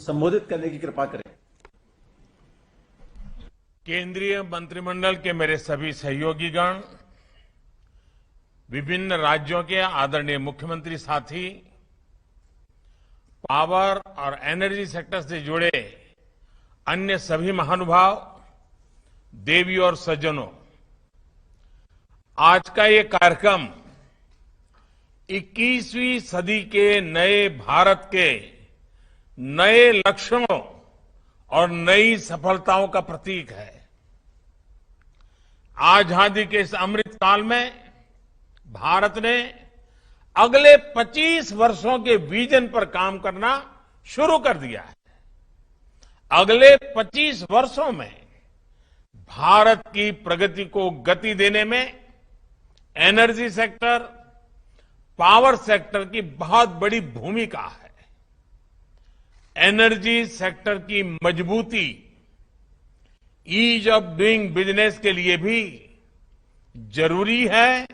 संबोधित करने की कृपा करें। केंद्रीय मंत्रिमंडल के मेरे सभी सहयोगीगण, विभिन्न राज्यों के आदरणीय मुख्यमंत्री साथी, पावर और एनर्जी सेक्टर से जुड़े अन्य सभी महानुभाव, देवी और सज्जनों, आज का ये कार्यक्रम 21वीं सदी के नए भारत के नए लक्ष्यों और नई सफलताओं का प्रतीक है। आजादी के इस अमृत काल में भारत ने अगले 25 वर्षों के विजन पर काम करना शुरू कर दिया है। अगले 25 वर्षों में भारत की प्रगति को गति देने में एनर्जी सेक्टर, पावर सेक्टर की बहुत बड़ी भूमिका है। एनर्जी सेक्टर की मजबूती ईज ऑफ डूइंग बिजनेस के लिए भी जरूरी है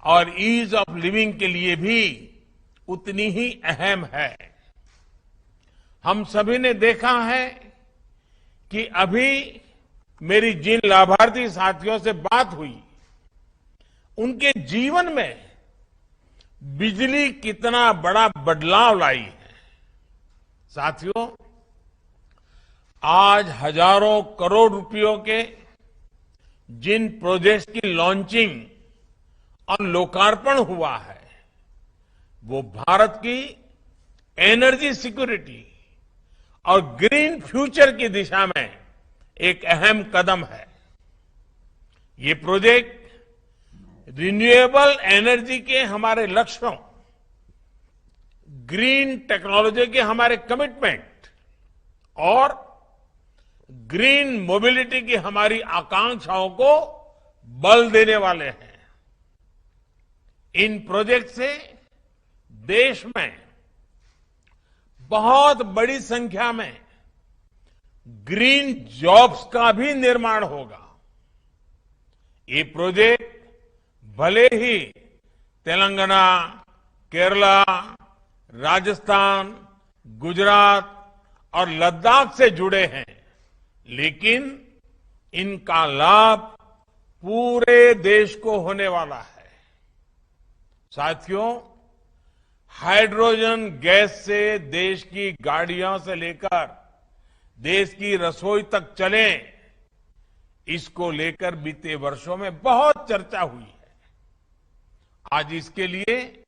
और ईज ऑफ लिविंग के लिए भी उतनी ही अहम है। हम सभी ने देखा है कि अभी मेरी जिन लाभार्थी साथियों से बात हुई, उनके जीवन में बिजली कितना बड़ा बदलाव लाई है। साथियों, आज हजारों करोड़ रुपयों के जिन प्रोजेक्ट्स की लॉन्चिंग और लोकार्पण हुआ है, वो भारत की एनर्जी सिक्योरिटी और ग्रीन फ्यूचर की दिशा में एक अहम कदम है। ये प्रोजेक्ट रिन्यूएबल एनर्जी के हमारे लक्ष्यों, ग्रीन टेक्नोलॉजी के हमारे कमिटमेंट और ग्रीन मोबिलिटी की हमारी आकांक्षाओं को बल देने वाले हैं। इन प्रोजेक्ट से देश में बहुत बड़ी संख्या में ग्रीन जॉब्स का भी निर्माण होगा। ये प्रोजेक्ट भले ही तेलंगाना, केरला, राजस्थान, गुजरात और लद्दाख से जुड़े हैं, लेकिन इनका लाभ पूरे देश को होने वाला है। साथियों, हाइड्रोजन गैस से देश की गाड़ियों से लेकर देश की रसोई तक चले, इसको लेकर बीते वर्षों में बहुत चर्चा हुई है। आज इसके लिए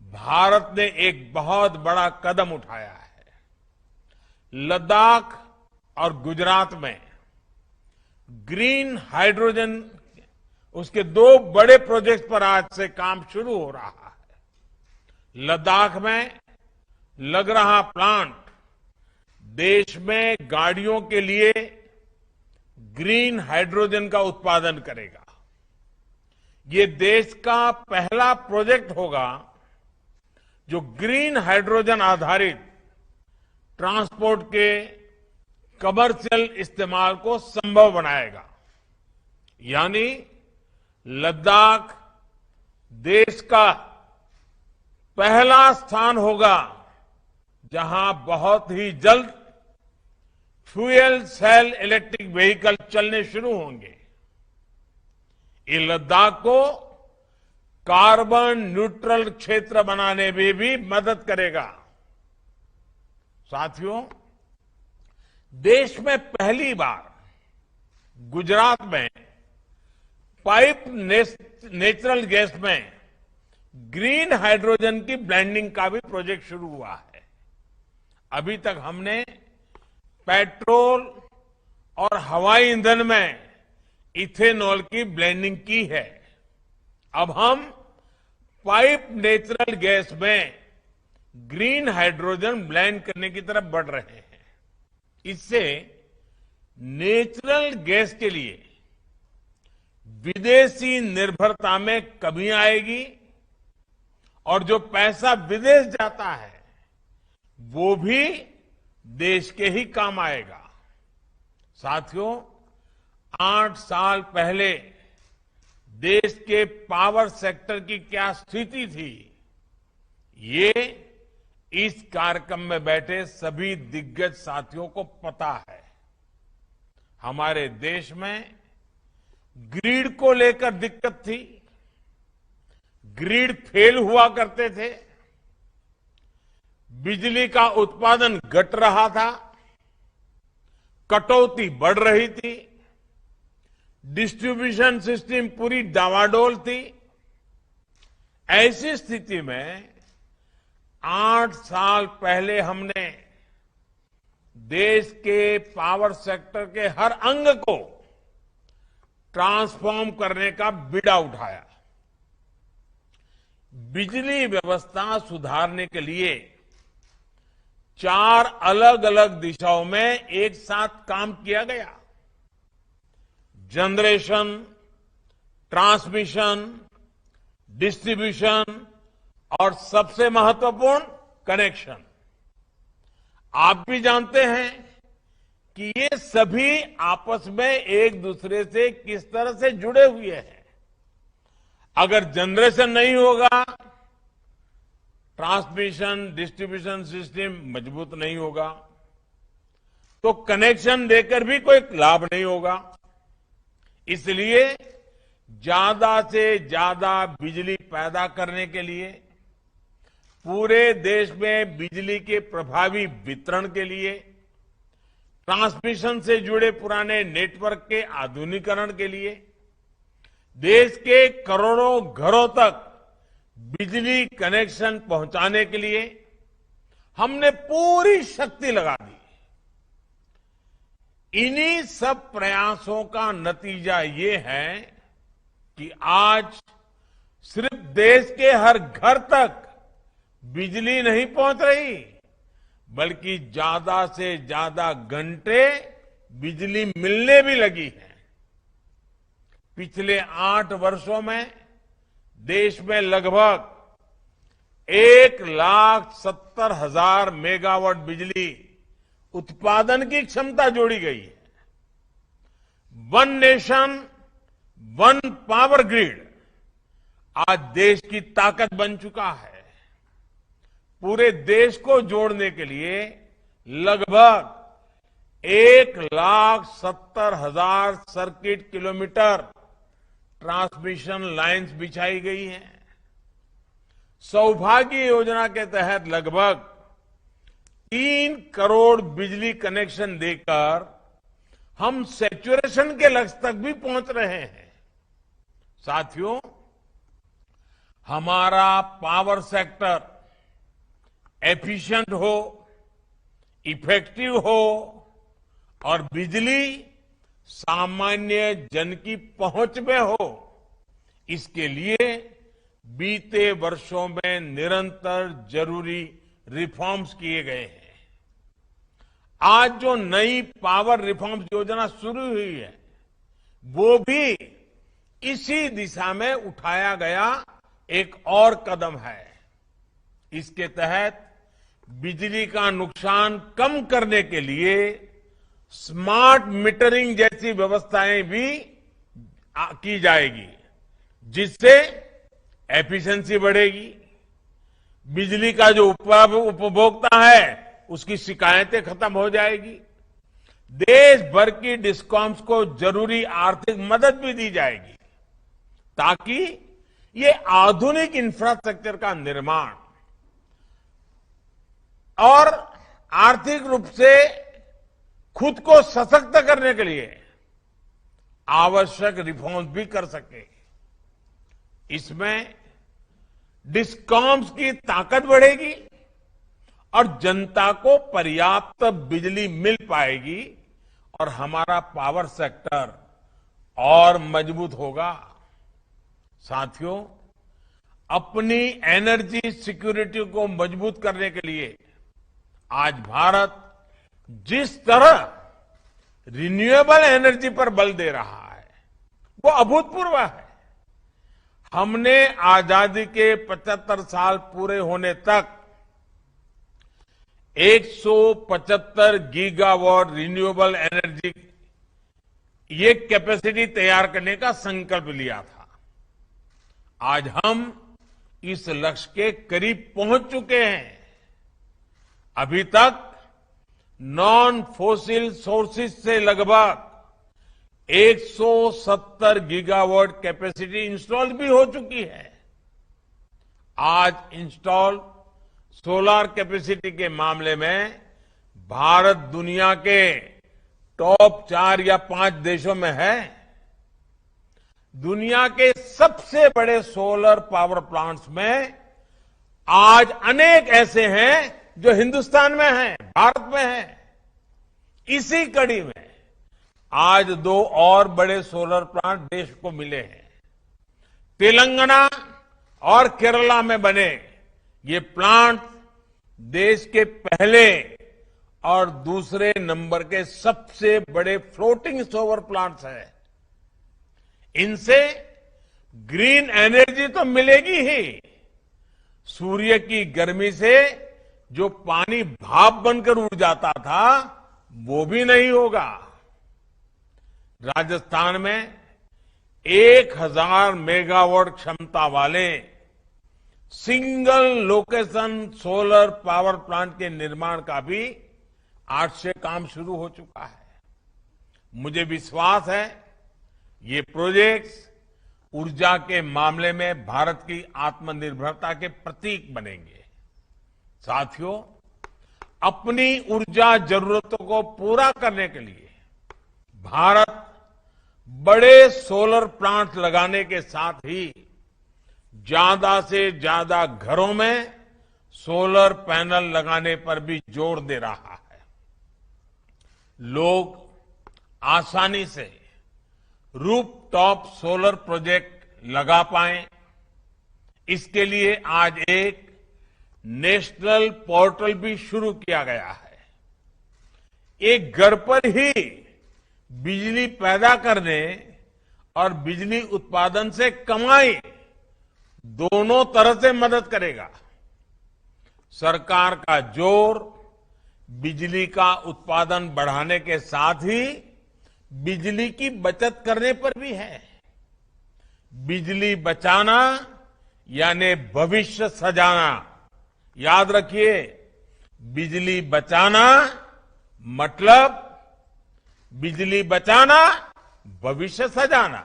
भारत ने एक बहुत बड़ा कदम उठाया है। लद्दाख और गुजरात में ग्रीन हाइड्रोजन, उसके 2 बड़े प्रोजेक्ट पर आज से काम शुरू हो रहा है। लद्दाख में लग रहा प्लांट देश में गाड़ियों के लिए ग्रीन हाइड्रोजन का उत्पादन करेगा। ये देश का पहला प्रोजेक्ट होगा जो ग्रीन हाइड्रोजन आधारित ट्रांसपोर्ट के कमर्शियल इस्तेमाल को संभव बनाएगा। यानी लद्दाख देश का पहला स्थान होगा जहां बहुत ही जल्द फ्यूल सेल इलेक्ट्रिक व्हीकल चलने शुरू होंगे। ये लद्दाख को कार्बन न्यूट्रल क्षेत्र बनाने में भी मदद करेगा। साथियों, देश में पहली बार गुजरात में पाइप नेचुरल गैस में ग्रीन हाइड्रोजन की ब्लेंडिंग का भी प्रोजेक्ट शुरू हुआ है। अभी तक हमने पेट्रोल और हवाई ईंधन में इथेनॉल की ब्लेंडिंग की है। अब हम पाइप नेचुरल गैस में ग्रीन हाइड्रोजन ब्लेंड करने की तरफ बढ़ रहे हैं। इससे नेचुरल गैस के लिए विदेशी निर्भरता में कमी आएगी और जो पैसा विदेश जाता है वो भी देश के ही काम आएगा। साथियों, 8 साल पहले देश के पावर सेक्टर की क्या स्थिति थी, ये इस कार्यक्रम में बैठे सभी दिग्गज साथियों को पता है, हमारे देश में ग्रिड को लेकर दिक्कत थी, ग्रिड फेल हुआ करते थे, बिजली का उत्पादन घट रहा था, कटौती बढ़ रही थी, डिस्ट्रीब्यूशन सिस्टम पूरी डावाडोल थी। ऐसी स्थिति में 8 साल पहले हमने देश के पावर सेक्टर के हर अंग को ट्रांसफॉर्म करने का बीड़ा उठाया। बिजली व्यवस्था सुधारने के लिए 4 अलग अलग दिशाओं में एक साथ काम किया गया। जनरेशन, ट्रांसमिशन, डिस्ट्रीब्यूशन और सबसे महत्वपूर्ण कनेक्शन। आप भी जानते हैं कि ये सभी आपस में एक दूसरे से किस तरह से जुड़े हुए हैं। अगर जनरेशन नहीं होगा, ट्रांसमिशन डिस्ट्रीब्यूशन सिस्टम मजबूत नहीं होगा, तो कनेक्शन देकर भी कोई लाभ नहीं होगा। इसलिए ज्यादा से ज्यादा बिजली पैदा करने के लिए, पूरे देश में बिजली के प्रभावी वितरण के लिए, ट्रांसमिशन से जुड़े पुराने नेटवर्क के आधुनिकीकरण के लिए, देश के करोड़ों घरों तक बिजली कनेक्शन पहुंचाने के लिए हमने पूरी शक्ति लगा दी। इन्हीं सब प्रयासों का नतीजा ये है कि आज सिर्फ देश के हर घर तक बिजली नहीं पहुंच रही, बल्कि ज्यादा से ज्यादा घंटे बिजली मिलने भी लगी है। पिछले 8 वर्षों में देश में लगभग 1,70,000 मेगावाट बिजली उत्पादन की क्षमता जोड़ी गई है। One nation one power grid आज देश की ताकत बन चुका है। पूरे देश को जोड़ने के लिए लगभग 1,70,000 सर्किट किलोमीटर ट्रांसमिशन लाइंस बिछाई गई हैं। सौभाग्य योजना के तहत लगभग 3 करोड़ बिजली कनेक्शन देकर हम सैचुरेशन के लक्ष्य तक भी पहुंच रहे हैं। साथियों, हमारा पावर सेक्टर एफिशिएंट हो, इफेक्टिव हो और बिजली सामान्य जन की पहुंच में हो, इसके लिए बीते वर्षों में निरंतर जरूरी रिफॉर्म्स किए गए हैं। आज जो नई पावर रिफॉर्म्स योजना शुरू हुई है, वो भी इसी दिशा में उठाया गया एक और कदम है। इसके तहत बिजली का नुकसान कम करने के लिए स्मार्ट मीटरिंग जैसी व्यवस्थाएं भी की जाएगी, जिससे एफिशिएंसी बढ़ेगी। बिजली का जो उपभोक्ता है, उसकी शिकायतें खत्म हो जाएगी। देश भर की डिस्कॉम्स को जरूरी आर्थिक मदद भी दी जाएगी, ताकि ये आधुनिक इंफ्रास्ट्रक्चर का निर्माण और आर्थिक रूप से खुद को सशक्त करने के लिए आवश्यक रिफॉर्म्स भी कर सके। इसमें डिस्कॉम्स की ताकत बढ़ेगी और जनता को पर्याप्त बिजली मिल पाएगी और हमारा पावर सेक्टर और मजबूत होगा। साथियों, अपनी एनर्जी सिक्योरिटी को मजबूत करने के लिए आज भारत जिस तरह रिन्यूएबल एनर्जी पर बल दे रहा है, वो अभूतपूर्व है। हमने आजादी के 75 साल पूरे होने तक 175 गीगावाट रिन्यूएबल एनर्जी ये कैपेसिटी तैयार करने का संकल्प लिया था। आज हम इस लक्ष्य के करीब पहुंच चुके हैं। अभी तक नॉन फोसिल सोर्सेज से लगभग 170 गीगावाट कैपेसिटी इंस्टॉल भी हो चुकी है। आज इंस्टॉल सोलर कैपेसिटी के मामले में भारत दुनिया के टॉप 4 या 5 देशों में है। दुनिया के सबसे बड़े सोलर पावर प्लांट्स में आज अनेक ऐसे हैं जो हिंदुस्तान में हैं, भारत में हैं। इसी कड़ी में आज 2 और बड़े सोलर प्लांट देश को मिले हैं। तेलंगाना और केरला में बने ये प्लांट देश के पहले और दूसरे नंबर के सबसे बड़े फ्लोटिंग सोलर प्लांट्स हैं। इनसे ग्रीन एनर्जी तो मिलेगी ही, सूर्य की गर्मी से जो पानी भाप बनकर उड़ जाता था वो भी नहीं होगा। राजस्थान में 1000 मेगावाट क्षमता वाले single location solar power plant के निर्माण का भी आज से काम शुरू हो चुका है। मुझे विश्वास है ये प्रोजेक्ट्स ऊर्जा के मामले में भारत की आत्मनिर्भरता के प्रतीक बनेंगे। साथियों, अपनी ऊर्जा जरूरतों को पूरा करने के लिए भारत बड़े सोलर प्लांट लगाने के साथ ही ज्यादा से ज्यादा घरों में सोलर पैनल लगाने पर भी जोर दे रहा है। लोग आसानी से रूफटॉप सोलर प्रोजेक्ट लगा पाएं, इसके लिए आज एक नेशनल पोर्टल भी शुरू किया गया है। एक घर पर ही बिजली पैदा करने और बिजली उत्पादन से कमाई दोनों तरह से मदद करेगा। सरकार का जोर बिजली का उत्पादन बढ़ाने के साथ ही बिजली की बचत करने पर भी है। बिजली बचाना यानी भविष्य सजाना। याद रखिए, बिजली बचाना मतलब बिजली बचाना, भविष्य सजाना।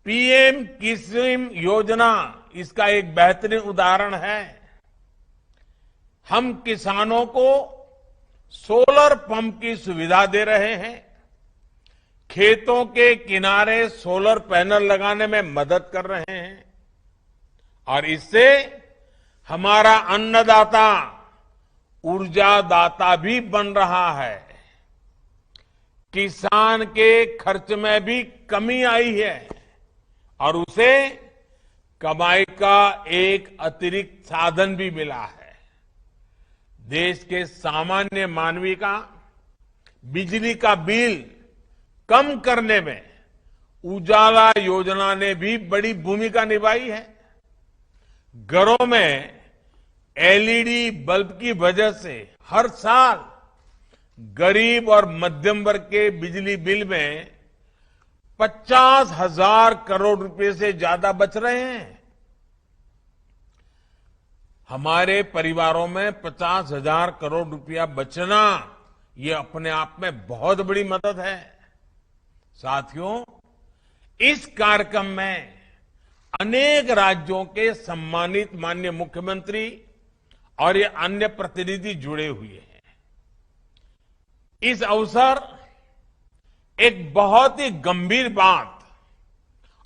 पीएम किसान योजना इसका एक बेहतरीन उदाहरण है। हम किसानों को सोलर पंप की सुविधा दे रहे हैं, खेतों के किनारे सोलर पैनल लगाने में मदद कर रहे हैं और इससे हमारा अन्नदाता ऊर्जादाता भी बन रहा है। किसान के खर्च में भी कमी आई है और उसे कमाई का एक अतिरिक्त साधन भी मिला है। देश के सामान्य मानवी का बिजली का बिल कम करने में उजाला योजना ने भी बड़ी भूमिका निभाई है। घरों में एलईडी बल्ब की वजह से हर साल गरीब और मध्यम वर्ग के बिजली बिल में 50,000 करोड़ रुपए से ज्यादा बच रहे हैं। हमारे परिवारों में 50,000 करोड़ रुपया बचना ये अपने आप में बहुत बड़ी मदद है। साथियों, इस कार्यक्रम में अनेक राज्यों के सम्मानित माननीय मुख्यमंत्री और ये अन्य प्रतिनिधि जुड़े हुए हैं। इस अवसर एक बहुत ही गंभीर बात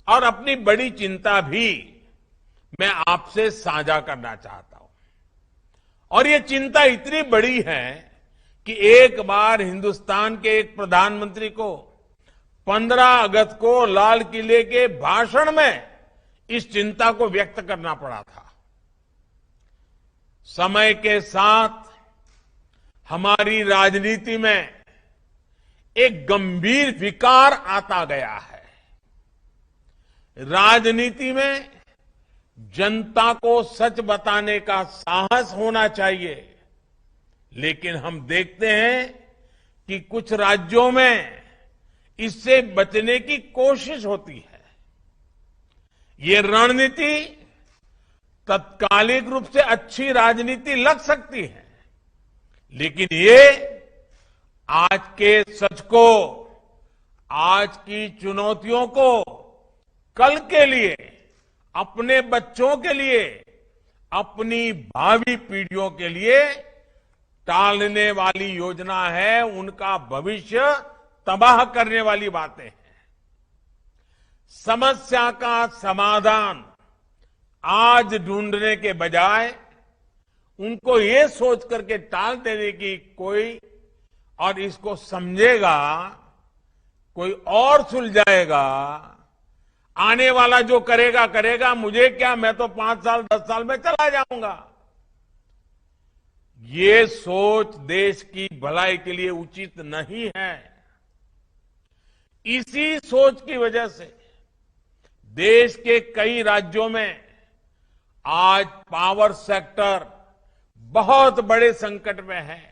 और अपनी बड़ी चिंता भी मैं आपसे साझा करना चाहता हूं। और ये चिंता इतनी बड़ी है कि एक बार हिंदुस्तान के एक प्रधानमंत्री को 15 अगस्त को लाल किले के भाषण में इस चिंता को व्यक्त करना पड़ा था। समय के साथ हमारी राजनीति में एक गंभीर विकार आता गया है। राजनीति में जनता को सच बताने का साहस होना चाहिए, लेकिन हम देखते हैं कि कुछ राज्यों में इससे बचने की कोशिश होती है। ये रणनीति तत्कालिक रूप से अच्छी राजनीति लग सकती है, लेकिन ये आज के सच को, आज की चुनौतियों को कल के लिए, अपने बच्चों के लिए, अपनी भावी पीढ़ियों के लिए टालने वाली योजना है। उनका भविष्य तबाह करने वाली बातें हैं। समस्या का समाधान आज ढूंढने के बजाय उनको ये सोच करके टाल देने की कोई, और इसको समझेगा कोई और सुलझाएगा, आने वाला जो करेगा करेगा, मुझे क्या, मैं तो 5 साल 10 साल में चला जाऊंगा। ये सोच देश की भलाई के लिए उचित नहीं है। इसी सोच की वजह से देश के कई राज्यों में आज पावर सेक्टर बहुत बड़े संकट में है।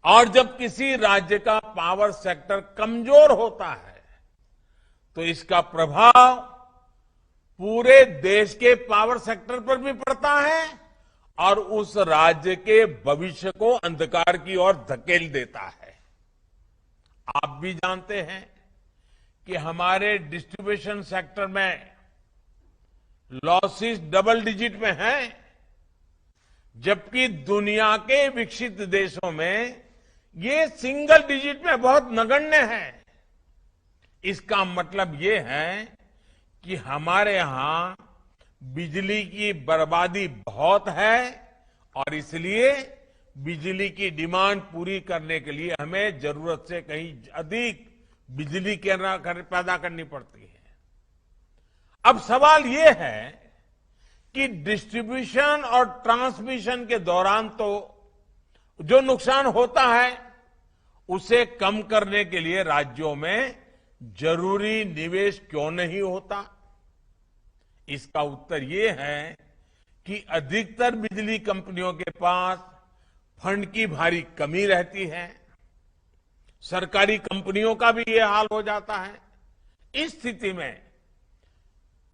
और जब किसी राज्य का पावर सेक्टर कमजोर होता है तो इसका प्रभाव पूरे देश के पावर सेक्टर पर भी पड़ता है और उस राज्य के भविष्य को अंधकार की ओर धकेल देता है। आप भी जानते हैं कि हमारे डिस्ट्रीब्यूशन सेक्टर में लॉसेस डबल डिजिट में हैं, जबकि दुनिया के विकसित देशों में ये सिंगल डिजिट में बहुत नगण्य है। इसका मतलब ये है कि हमारे यहां बिजली की बर्बादी बहुत है और इसलिए बिजली की डिमांड पूरी करने के लिए हमें जरूरत से कहीं अधिक बिजली पैदा करनी पड़ती है। अब सवाल ये है कि डिस्ट्रीब्यूशन और ट्रांसमिशन के दौरान तो जो नुकसान होता है उसे कम करने के लिए राज्यों में जरूरी निवेश क्यों नहीं होता? इसका उत्तर ये है कि अधिकतर बिजली कंपनियों के पास फंड की भारी कमी रहती है। सरकारी कंपनियों का भी ये हाल हो जाता है। इस स्थिति में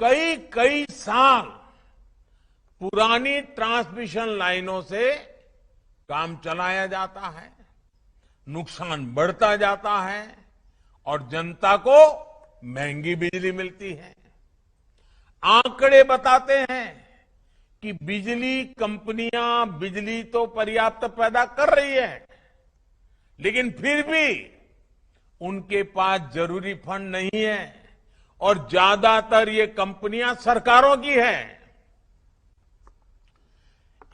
कई कई साल पुरानी ट्रांसमिशन लाइनों से काम चलाया जाता है, नुकसान बढ़ता जाता है और जनता को महंगी बिजली मिलती है। आंकड़े बताते हैं कि बिजली कंपनियां बिजली तो पर्याप्त पैदा कर रही है, लेकिन फिर भी उनके पास जरूरी फंड नहीं है और ज्यादातर ये कंपनियां सरकारों की है।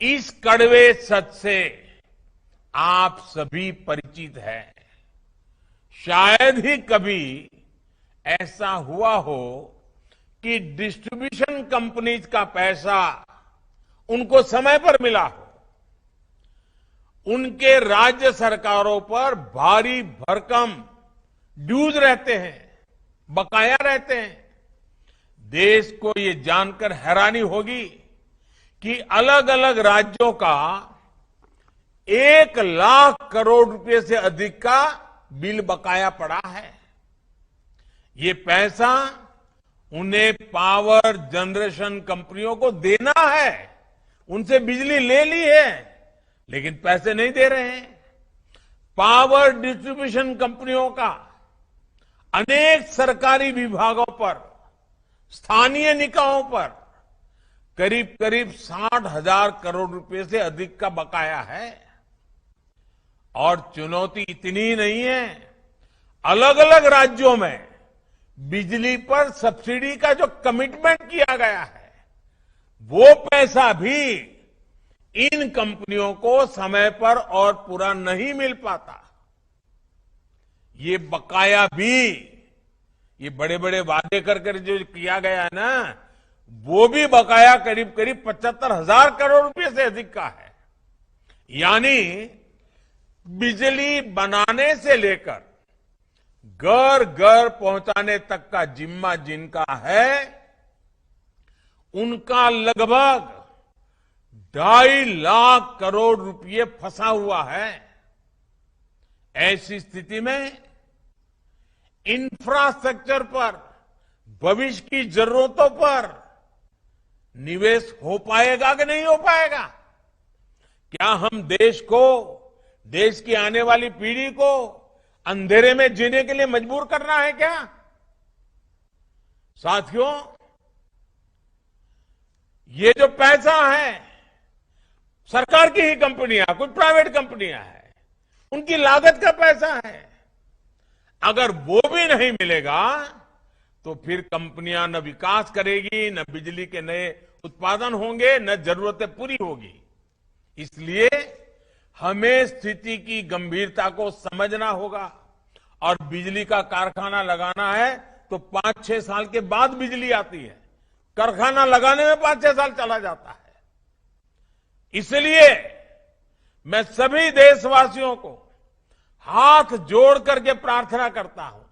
इस कड़वे सच से आप सभी परिचित हैं। शायद ही कभी ऐसा हुआ हो कि डिस्ट्रीब्यूशन कंपनीज का पैसा उनको समय पर मिला हो। उनके राज्य सरकारों पर भारी भरकम ड्यूज रहते हैं, बकाया रहते हैं। देश को ये जानकर हैरानी होगी कि अलग अलग राज्यों का 1 लाख करोड़ रुपए से अधिक का बिल बकाया पड़ा है। ये पैसा उन्हें पावर जनरेशन कंपनियों को देना है। उनसे बिजली ले ली है लेकिन पैसे नहीं दे रहे हैं। पावर डिस्ट्रीब्यूशन कंपनियों का अनेक सरकारी विभागों पर, स्थानीय निकायों पर करीब करीब 60,000 करोड़ रुपए से अधिक का बकाया है। और चुनौती इतनी नहीं है, अलग अलग राज्यों में बिजली पर सब्सिडी का जो कमिटमेंट किया गया है वो पैसा भी इन कंपनियों को समय पर और पूरा नहीं मिल पाता। ये बकाया भी, ये बड़े बड़े वादे कर जो किया गया है ना, वो भी बकाया करीब करीब 75,000 करोड़ रुपए से अधिक का है। यानी बिजली बनाने से लेकर घर घर पहुंचाने तक का जिम्मा जिनका है, उनका लगभग 2.5 लाख करोड़ रुपए फंसा हुआ है। ऐसी स्थिति में इंफ्रास्ट्रक्चर पर, भविष्य की जरूरतों पर निवेश हो पाएगा कि नहीं हो पाएगा? क्या हम देश की आने वाली पीढ़ी को अंधेरे में जीने के लिए मजबूर करना है क्या? साथियों, ये जो पैसा है, सरकार की ही कंपनियां, कुछ प्राइवेट कंपनियां हैं, उनकी लागत का पैसा है। अगर वो भी नहीं मिलेगा तो फिर कंपनियां न विकास करेगी, न बिजली के नए उत्पादन होंगे, न जरूरतें पूरी होगी। इसलिए हमें स्थिति की गंभीरता को समझना होगा और बिजली का कारखाना लगाना है तो 5-6 साल के बाद बिजली आती है। कारखाना लगाने में 5-6 साल चला जाता है। इसलिए मैं सभी देशवासियों को हाथ जोड़ करके प्रार्थना करता हूं,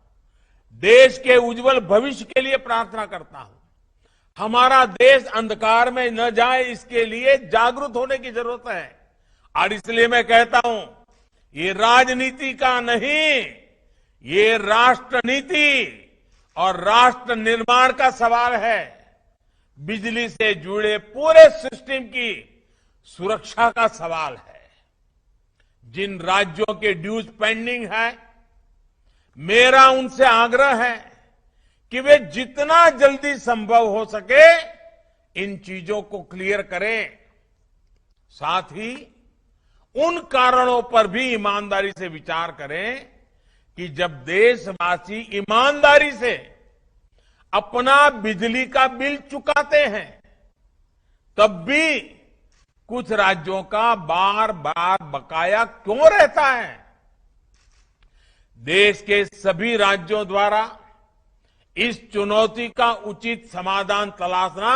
देश के उज्जवल भविष्य के लिए प्रार्थना करता हूं। हमारा देश अंधकार में न जाए, इसके लिए जागरूक होने की जरूरत है। और इसलिए मैं कहता हूं, ये राजनीति का नहीं, ये राष्ट्र नीति और राष्ट्र निर्माण का सवाल है। बिजली से जुड़े पूरे सिस्टम की सुरक्षा का सवाल है। जिन राज्यों के ड्यूज पेंडिंग है, मेरा उनसे आग्रह है कि वे जितना जल्दी संभव हो सके इन चीजों को क्लियर करें। साथ ही उन कारणों पर भी ईमानदारी से विचार करें कि जब देशवासी ईमानदारी से अपना बिजली का बिल चुकाते हैं, तब भी कुछ राज्यों का बार बार बकाया क्यों रहता है? देश के सभी राज्यों द्वारा इस चुनौती का उचित समाधान तलाशना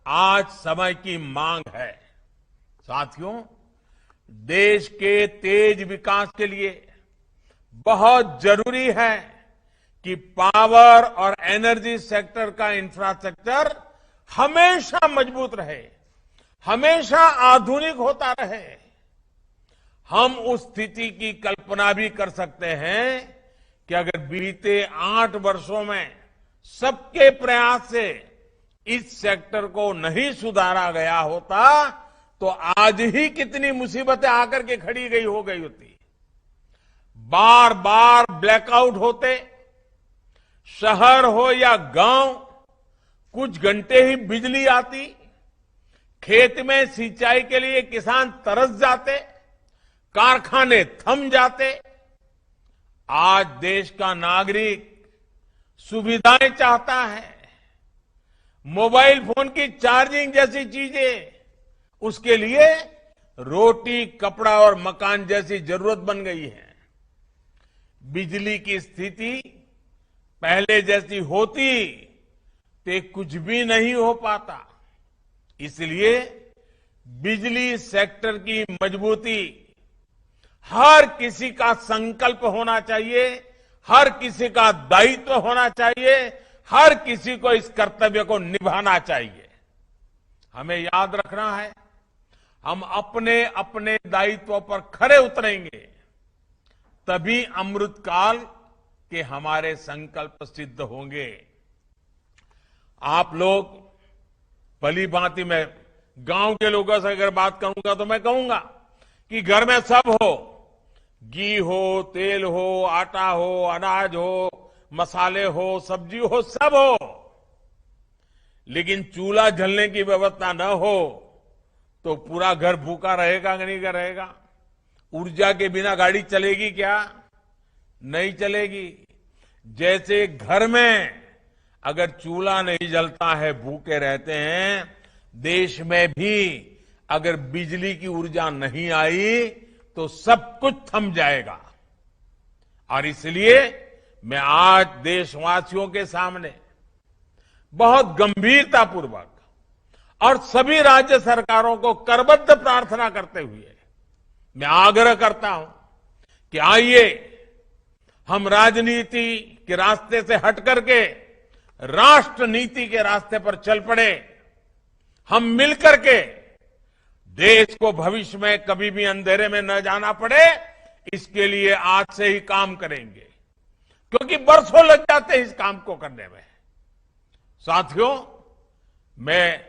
आज समय की मांग है। साथियों, देश के तेज विकास के लिए बहुत जरूरी है कि पावर और एनर्जी सेक्टर का इंफ्रास्ट्रक्चर हमेशा मजबूत रहे, हमेशा आधुनिक होता रहे। हम उस स्थिति की कल्पना भी कर सकते हैं कि अगर बीते 8 वर्षों में सबके प्रयास से इस सेक्टर को नहीं सुधारा गया होता तो आज ही कितनी मुसीबतें आकर के खड़ी हो गई होती। बार बार ब्लैकआउट होते, शहर हो या गांव, कुछ घंटे ही बिजली आती, खेत में सिंचाई के लिए किसान तरस जाते, कारखाने थम जाते। आज देश का नागरिक सुविधाएं चाहता है, मोबाइल फोन की चार्जिंग जैसी चीजें, उसके लिए रोटी, कपड़ा और मकान जैसी जरूरत बन गई है। बिजली की स्थिति पहले जैसी होती तो कुछ भी नहीं हो पाता। इसलिए बिजली सेक्टर की मजबूती हर किसी का संकल्प होना चाहिए, हर किसी का दायित्व होना चाहिए, हर किसी को इस कर्तव्य को निभाना चाहिए। हमें याद रखना है, हम अपने अपने दायित्वों पर खरे उतरेंगे, तभी अमृतकाल के हमारे संकल्प सिद्ध होंगे। आप लोग भली भांति, मैं गांव के लोगों से अगर बात करूंगा तो मैं कहूंगा कि घर में सब हो, घी हो, तेल हो, आटा हो, अनाज हो, मसाले हो, सब्जी हो, सब हो, लेकिन चूल्हा जलने की व्यवस्था न हो तो पूरा घर भूखा रहेगा कि नहीं रहेगा? ऊर्जा के बिना गाड़ी चलेगी क्या? नहीं चलेगी। जैसे घर में अगर चूल्हा नहीं जलता है, भूखे रहते हैं, देश में भी अगर बिजली की ऊर्जा नहीं आई तो सब कुछ थम जाएगा। और इसलिए मैं आज देशवासियों के सामने बहुत गंभीरतापूर्वक और सभी राज्य सरकारों को करबद्ध प्रार्थना करते हुए मैं आग्रह करता हूं कि आइए हम राजनीति के रास्ते से हट करके राष्ट्र नीति के रास्ते पर चल पड़े। हम मिलकर के देश को भविष्य में कभी भी अंधेरे में न जाना पड़े, इसके लिए आज से ही काम करेंगे, क्योंकि बरसों लग जाते हैं इस काम को करने में। साथियों, मैं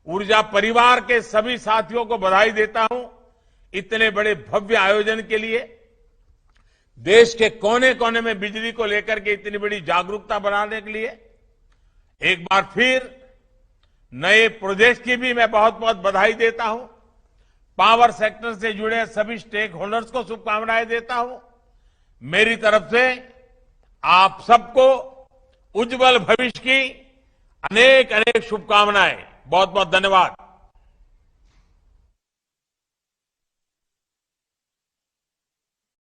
ऊर्जा परिवार के सभी साथियों को बधाई देता हूं इतने बड़े भव्य आयोजन के लिए, देश के कोने कोने में बिजली को लेकर के इतनी बड़ी जागरूकता बनाने के लिए एक बार फिर नए प्रोजेक्ट की भी मैं बहुत बहुत बधाई देता हूं। पावर सेक्टर से जुड़े सभी स्टेक होल्डर्स को शुभकामनाएं देता हूं। मेरी तरफ से आप सबको उज्जवल भविष्य की अनेक अनेक शुभकामनाएं। बहुत बहुत धन्यवाद।